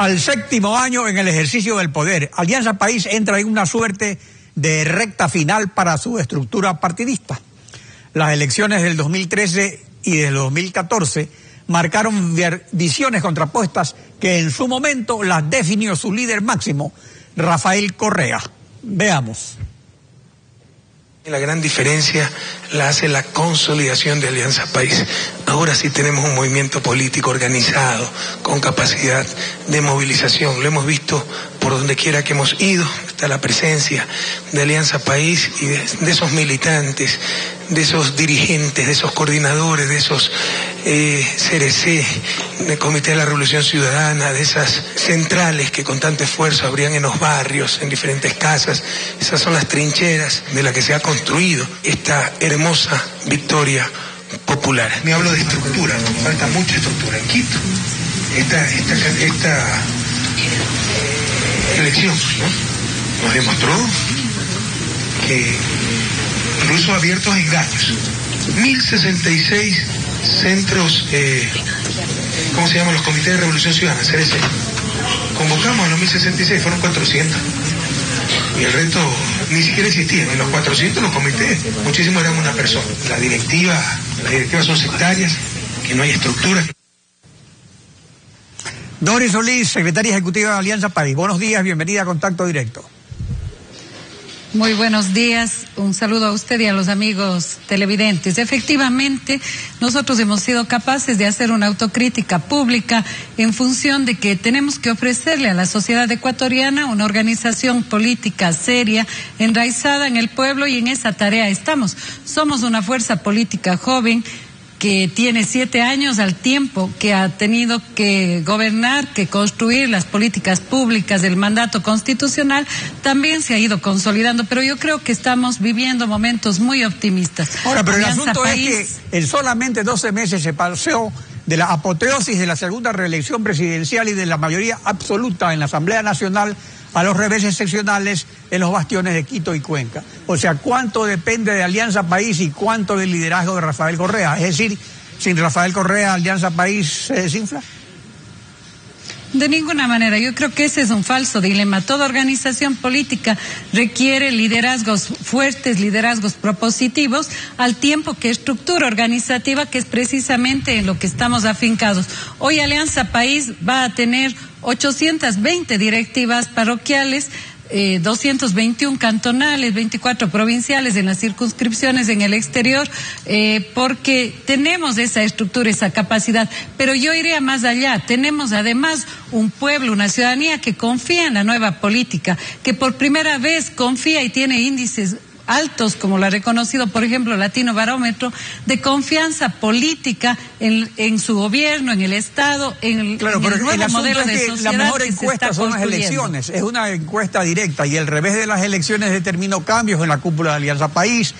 Al 7º año en el ejercicio del poder, Alianza País entra en una suerte de recta final para su estructura partidista. Las elecciones del 2013 y del 2014 marcaron visiones contrapuestas que en su momento las definió su líder máximo, Rafael Correa. Veamos. La gran diferencia la hace la consolidación de Alianza País. Ahora sí tenemos un movimiento político organizado, con capacidad de movilización. Lo hemos visto por donde quiera que hemos ido. Está la presencia de Alianza País y de esos militantes, de esos dirigentes, de esos coordinadores, de esos CRC, del Comité de la Revolución Ciudadana, de esas centrales que con tanto esfuerzo abrían en los barrios, en diferentes casas. Esas son las trincheras de las que se ha construido esta hermosa victoria popular. Me hablo de estructura, falta mucha estructura. En Quito, esta elección, ¿no?, nos demostró que incluso abiertos engaños. 1066 centros, ¿cómo se llaman? Los comités de revolución ciudadana, CRC. Convocamos a los 1066, fueron 400. Y el resto ni siquiera existían. En los 400 los comités, muchísimos eran una persona. Las directivas son sectarias, que no hay estructura. Doris Solís, secretaria ejecutiva de Alianza País. Buenos días, bienvenida a Contacto Directo. Muy buenos días, un saludo a usted y a los amigos televidentes. Efectivamente, nosotros hemos sido capaces de hacer una autocrítica pública en función de que tenemos que ofrecerle a la sociedad ecuatoriana una organización política seria, enraizada en el pueblo, y en esa tarea estamos. Somos una fuerza política joven que tiene 7 años al tiempo que ha tenido que gobernar, que construir las políticas públicas del mandato constitucional, también se ha ido consolidando, pero yo creo que estamos viviendo momentos muy optimistas. Ahora, pero Alianza el asunto País... es que en solamente 12 meses se pasó de la apoteosis de la segunda reelección presidencial y de la mayoría absoluta en la Asamblea Nacional a los reveses seccionales en los bastiones de Quito y Cuenca. O sea, ¿cuánto depende de Alianza País y cuánto del liderazgo de Rafael Correa? Es decir, sin Rafael Correa, ¿Alianza País se desinfla? De ninguna manera. Yo creo que ese es un falso dilema. Toda organización política requiere liderazgos fuertes, liderazgos propositivos, al tiempo que estructura organizativa, que es precisamente en lo que estamos afincados. Hoy Alianza País va a tener 820 directivas parroquiales, 221 cantonales, 24 provinciales en las circunscripciones en el exterior, porque tenemos esa estructura, esa capacidad. Pero yo iría más allá. Tenemos además un pueblo, una ciudadanía que confía en la nueva política, que por primera vez confía y tiene índices altos, como lo ha reconocido, por ejemplo, Latino Barómetro, de confianza política en su gobierno, en el Estado, en el nuevo modelo de sociedad. La mejor encuesta son las elecciones, es una encuesta directa, y el revés de las elecciones determinó cambios en la cúpula de Alianza País,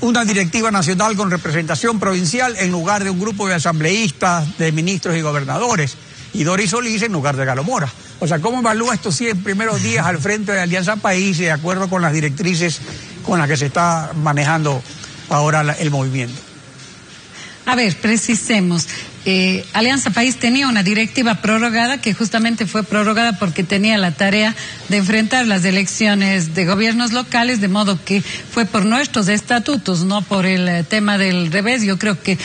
una directiva nacional con representación provincial en lugar de un grupo de asambleístas, de ministros y gobernadores, y Doris Solís en lugar de Galo Mora. O sea, ¿cómo evalúa estos 100 primeros días al frente de Alianza País de acuerdo con las directrices con las que se está manejando ahora el movimiento? A ver, precisemos. Alianza País tenía una directiva prorrogada, que justamente fue prorrogada porque tenía la tarea de enfrentar las elecciones de gobiernos locales, de modo que fue por nuestros estatutos, no por el tema del revés. Yo creo que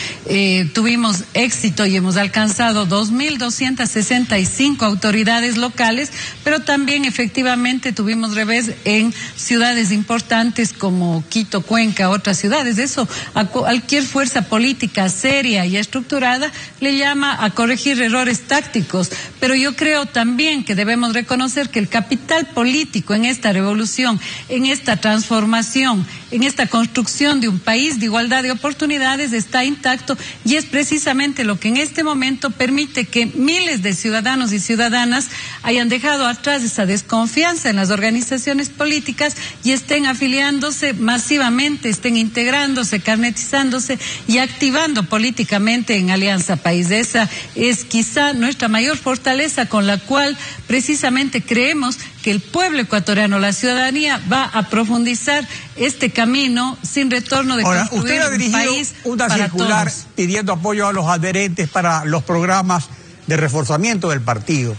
tuvimos éxito y hemos alcanzado 2.265 autoridades locales, pero también efectivamente tuvimos revés en ciudades importantes como Quito, Cuenca, otras ciudades. Eso a cualquier fuerza política seria y estructurada le llama a corregir errores tácticos, pero yo creo también que debemos reconocer que el capital político en esta revolución, en esta transformación, en esta construcción de un país de igualdad de oportunidades está intacto, y es precisamente lo que en este momento permite que miles de ciudadanos y ciudadanas hayan dejado atrás esa desconfianza en las organizaciones políticas y estén afiliándose masivamente, estén integrándose, carnetizándose y activando políticamente en Alianza País. Esa es quizá nuestra mayor fortaleza, con la cual precisamente creemos que el pueblo ecuatoriano, la ciudadanía, va a profundizar este camino sin retorno de construir un país una para circular todos, pidiendo apoyo a los adherentes para los programas de reforzamiento del partido.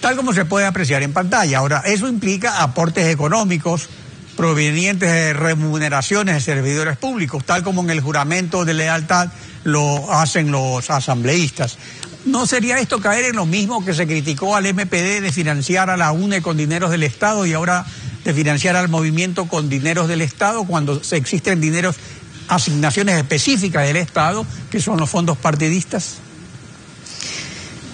tal como se puede apreciar en pantalla. Ahora, eso implica aportes económicos provenientes de remuneraciones de servidores públicos, tal como en el juramento de lealtad lo hacen los asambleístas. ¿No sería esto caer en lo mismo que se criticó al MPD de financiar a la UNE con dineros del Estado y ahora de financiar al movimiento con dineros del Estado, cuando existen dineros, asignaciones específicas del Estado, que son los fondos partidistas?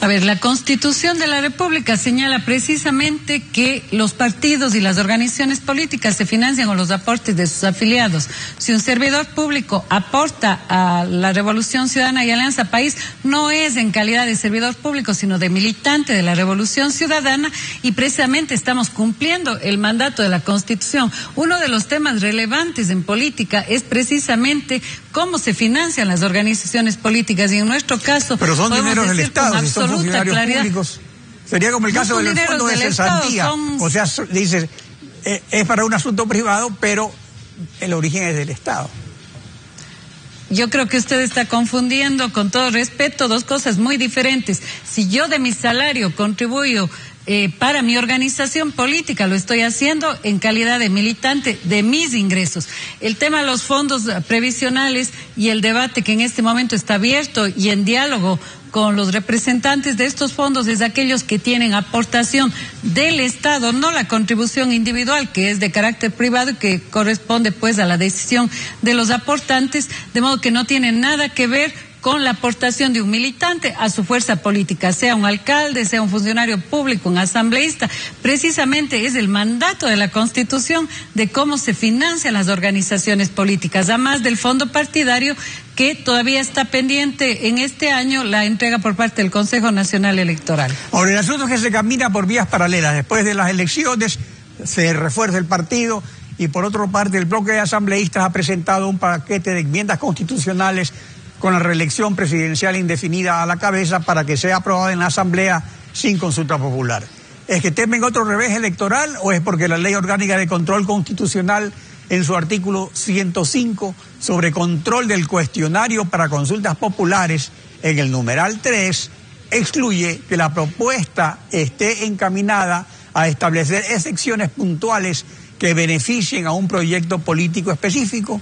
A ver, la Constitución de la República señala precisamente que los partidos y las organizaciones políticas se financian con los aportes de sus afiliados. Si un servidor público aporta a la Revolución Ciudadana y Alianza País, no es en calidad de servidor público, sino de militante de la Revolución Ciudadana, y precisamente estamos cumpliendo el mandato de la Constitución. Uno de los temas relevantes en política es precisamente cómo se financian las organizaciones políticas, y en nuestro caso... Pero son dineros del Estado, si son funcionarios públicos. Sería como el caso del fondo de cesantía. O sea, dices, es para un asunto privado, pero el origen es del Estado. Yo creo que usted está confundiendo, con todo respeto, dos cosas muy diferentes. Si yo de mi salario contribuyo para mi organización política, lo estoy haciendo en calidad de militante de mis ingresos. El tema de los fondos previsionales y el debate que en este momento está abierto y en diálogo con los representantes de estos fondos es aquellos que tienen aportación del Estado, no la contribución individual, que es de carácter privado y que corresponde pues a la decisión de los aportantes, de modo que no tiene nada que ver con la aportación de un militante a su fuerza política, sea un alcalde, sea un funcionario público, un asambleísta. Precisamente es el mandato de la Constitución de cómo se financian las organizaciones políticas, además del fondo partidario, que todavía está pendiente en este año la entrega por parte del Consejo Nacional Electoral. Ahora, el asunto es que se camina por vías paralelas. Después de las elecciones se refuerza el partido y por otra parte el bloque de asambleístas ha presentado un paquete de enmiendas constitucionales con la reelección presidencial indefinida a la cabeza para que sea aprobada en la Asamblea sin consulta popular. ¿Es que temen otro revés electoral o es porque la Ley Orgánica de Control Constitucional, en su artículo 105 sobre control del cuestionario para consultas populares, en el numeral 3, excluye que la propuesta esté encaminada a establecer excepciones puntuales que beneficien a un proyecto político específico?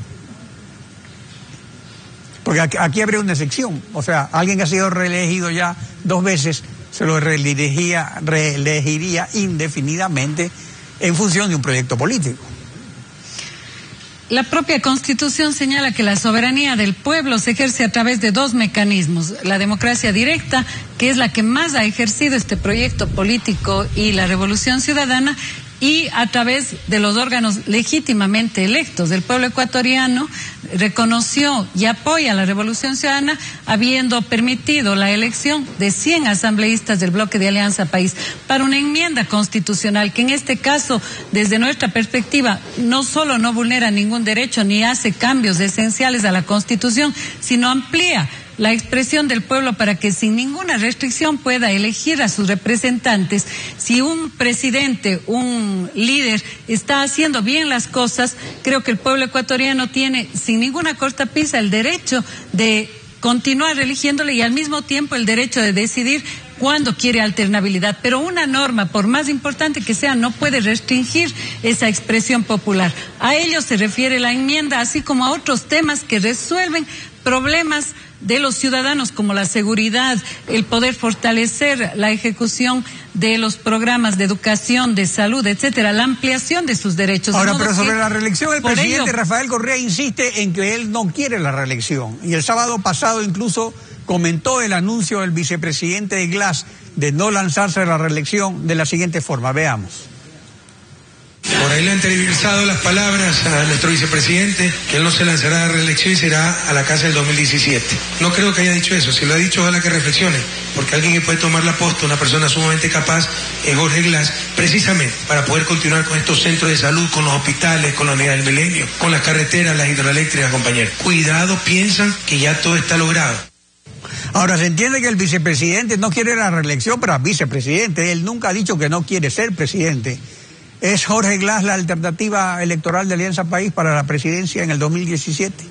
Porque aquí habría una excepción, o sea, alguien que ha sido reelegido ya 2 veces se lo reelegiría indefinidamente en función de un proyecto político. La propia Constitución señala que la soberanía del pueblo se ejerce a través de 2 mecanismos: la democracia directa, que es la que más ha ejercido este proyecto político y la Revolución Ciudadana, y a través de los órganos legítimamente electos. El pueblo ecuatoriano reconoció y apoya la Revolución Ciudadana, habiendo permitido la elección de 100 asambleístas del bloque de Alianza País para una enmienda constitucional que en este caso, desde nuestra perspectiva, no solo no vulnera ningún derecho ni hace cambios esenciales a la Constitución, sino amplía la expresión del pueblo para que sin ninguna restricción pueda elegir a sus representantes. Si un presidente, un líder está haciendo bien las cosas, creo que el pueblo ecuatoriano tiene sin ninguna cortapisa el derecho de continuar eligiéndole y al mismo tiempo el derecho de decidir cuándo quiere alternabilidad. Pero una norma, por más importante que sea, no puede restringir esa expresión popular. A ello se refiere la enmienda, así como a otros temas que resuelven problemas de los ciudadanos como la seguridad, el poder fortalecer la ejecución de los programas de educación, de salud, etcétera, la ampliación de sus derechos. Ahora, pero sobre la reelección, el presidente Rafael Correa insiste en que él no quiere la reelección. Y el sábado pasado incluso comentó el anuncio del vicepresidente de Glass de no lanzarse a la reelección de la siguiente forma. Veamos. Por ahí le han tergiversado las palabras a nuestro vicepresidente, que él no se lanzará a la reelección y será a la casa del 2017. No creo que haya dicho eso. Si lo ha dicho, ojalá que reflexione, porque alguien que puede tomar la posta, una persona sumamente capaz, es Jorge Glass, precisamente para poder continuar con estos centros de salud, con los hospitales, con la unidad del milenio, con las carreteras, las hidroeléctricas, compañeros. Cuidado, piensan que ya todo está logrado. Ahora, se entiende que el vicepresidente no quiere la reelección, pero es vicepresidente. Él nunca ha dicho que no quiere ser presidente. ¿Es Jorge Glass la alternativa electoral de Alianza País para la presidencia en el 2017?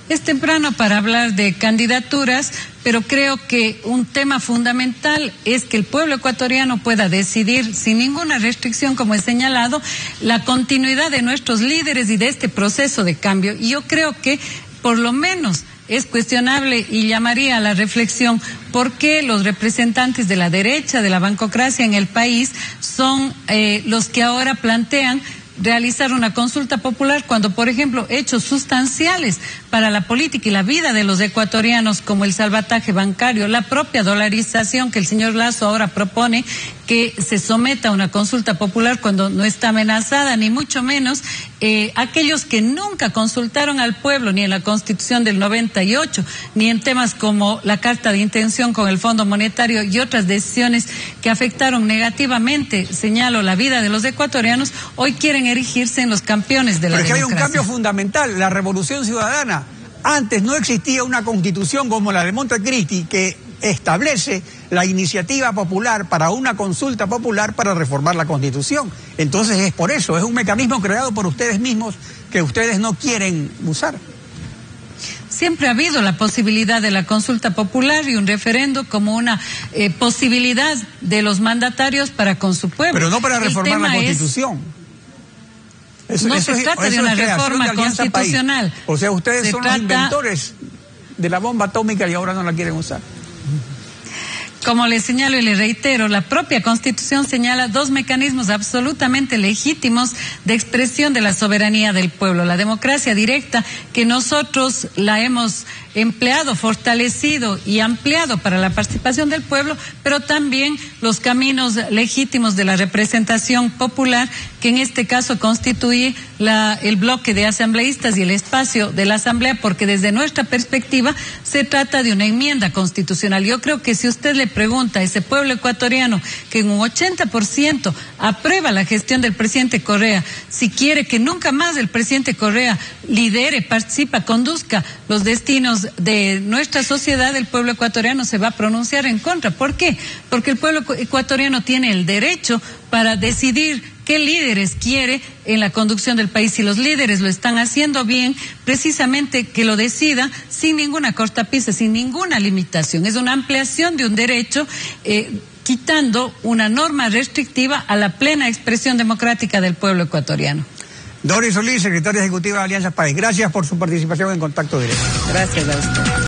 Es temprano para hablar de candidaturas, pero creo que un tema fundamental es que el pueblo ecuatoriano pueda decidir sin ninguna restricción, como he señalado, la continuidad de nuestros líderes y de este proceso de cambio. Y yo creo que, por lo menos, es cuestionable y llamaría a la reflexión por qué los representantes de la derecha, de la bancocracia en el país, son los que ahora plantean realizar una consulta popular cuando, por ejemplo, hechos sustanciales para la política y la vida de los ecuatorianos, como el salvataje bancario, la propia dolarización que el señor Lasso ahora propone que se someta a una consulta popular cuando no está amenazada, ni mucho menos aquellos que nunca consultaron al pueblo, ni en la Constitución del 98, ni en temas como la Carta de Intención con el Fondo Monetario y otras decisiones que afectaron negativamente, señalo, la vida de los ecuatorianos, hoy quieren erigirse en los campeones de la democracia. Pero es que hay un cambio fundamental, la Revolución Ciudadana. Antes no existía una constitución como la de Montecristi que establece la iniciativa popular para una consulta popular para reformar la Constitución. Entonces es por eso, es un mecanismo creado por ustedes mismos que ustedes no quieren usar. Siempre ha habido la posibilidad de la consulta popular y un referendo como una posibilidad de los mandatarios para con su pueblo. Pero no para reformar la Constitución. No se trata de una reforma constitucional. O sea, ustedes son los inventores de la bomba atómica y ahora no la quieren usar. Como le señalo y le reitero, la propia Constitución señala dos mecanismos absolutamente legítimos de expresión de la soberanía del pueblo. La democracia directa, que nosotros la hemos empleado, fortalecido y ampliado para la participación del pueblo, pero también los caminos legítimos de la representación popular, que en este caso constituye el bloque de asambleístas y el espacio de la asamblea, porque desde nuestra perspectiva se trata de una enmienda constitucional. Yo creo que si usted le pregunta a ese pueblo ecuatoriano que en un 80% aprueba la gestión del presidente Correa, si quiere que nunca más el presidente Correa lidere, participa, conduzca los destinos de nuestra sociedad, el pueblo ecuatoriano se va a pronunciar en contra. ¿Por qué? Porque el pueblo ecuatoriano tiene el derecho para decidir qué líderes quiere en la conducción del país. Si los líderes lo están haciendo bien, precisamente que lo decida sin ninguna cortapisa, sin ninguna limitación. Es una ampliación de un derecho, quitando una norma restrictiva a la plena expresión democrática del pueblo ecuatoriano. Doris Solís, secretaria ejecutiva de Alianza País, gracias por su participación en Contacto Directo. Gracias a usted.